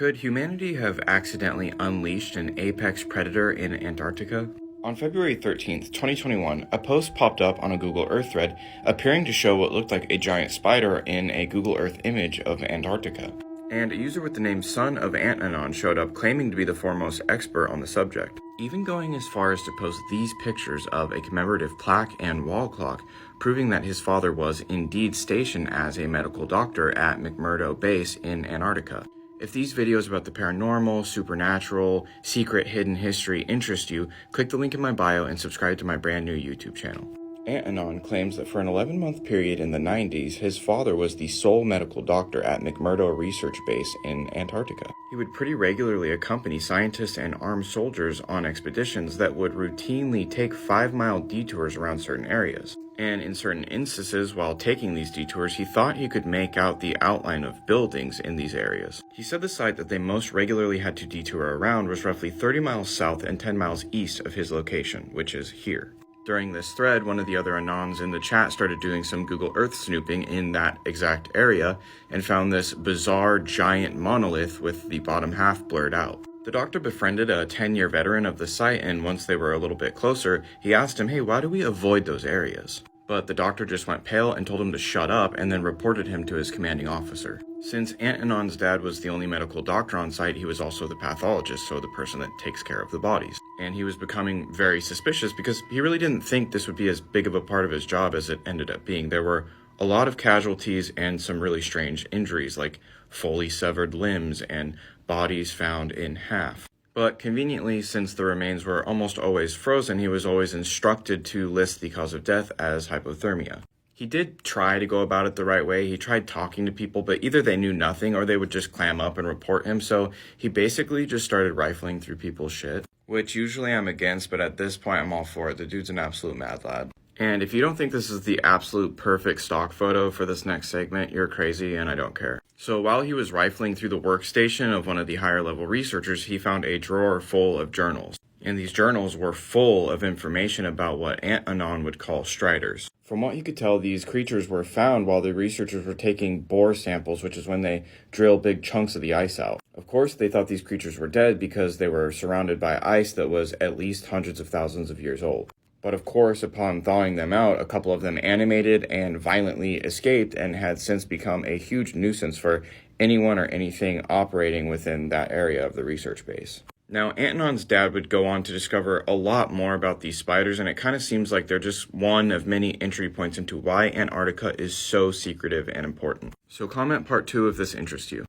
Could humanity have accidentally unleashed an apex predator in Antarctica? On February 13th, 2021, a post popped up on a Google Earth thread appearing to show what looked like a giant spider in a Google Earth image of Antarctica. And a user with the name Son of Antanon showed up claiming to be the foremost expert on the subject, even going as far as to post these pictures of a commemorative plaque and wall clock, proving that his father was indeed stationed as a medical doctor at McMurdo Base in Antarctica. If these videos about the paranormal, supernatural, secret, hidden history interest you, click the link in my bio and subscribe to my brand new YouTube channel. Antanon claims that for an 11-month period in the 90s, his father was the sole medical doctor at McMurdo Research Base in Antarctica. He would pretty regularly accompany scientists and armed soldiers on expeditions that would routinely take 5-mile detours around certain areas. And in certain instances, while taking these detours, he thought he could make out the outline of buildings in these areas. He said the site that they most regularly had to detour around was roughly 30 miles south and 10 miles east of his location, which is here. During this thread, one of the other Anons in the chat started doing some Google Earth snooping in that exact area and found this bizarre giant monolith with the bottom half blurred out. The doctor befriended a 10-year veteran of the site, and once they were a little bit closer, he asked him, "Hey, why do we avoid those areas?" But the doctor just went pale and told him to shut up and then reported him to his commanding officer. Since Antanon's dad was the only medical doctor on site, he was also the pathologist, so the person that takes care of the bodies. And he was becoming very suspicious because he really didn't think this would be as big of a part of his job as it ended up being. There were a lot of casualties and some really strange injuries, like fully severed limbs and bodies found in half. But conveniently, since the remains were almost always frozen, he was always instructed to list the cause of death as hypothermia. He did try to go about it the right way. He tried talking to people, but either they knew nothing or they would just clam up and report him. So he basically just started rifling through people's shit, which usually I'm against, but at this point I'm all for it. The dude's an absolute mad lad. And if you don't think this is the absolute perfect stock photo for this next segment, you're crazy and I don't care. So while he was rifling through the workstation of one of the higher level researchers, he found a drawer full of journals. And these journals were full of information about what Antanon would call striders. From what he could tell, these creatures were found while the researchers were taking bore samples, which is when they drill big chunks of the ice out. Of course, they thought these creatures were dead because they were surrounded by ice that was at least hundreds of thousands of years old. But of course, upon thawing them out, a couple of them animated and violently escaped and had since become a huge nuisance for anyone or anything operating within that area of the research base. Now, Antanon's dad would go on to discover a lot more about these spiders, and it kind of seems like they're just one of many entry points into why Antarctica is so secretive and important. So comment part 2 if this interests you.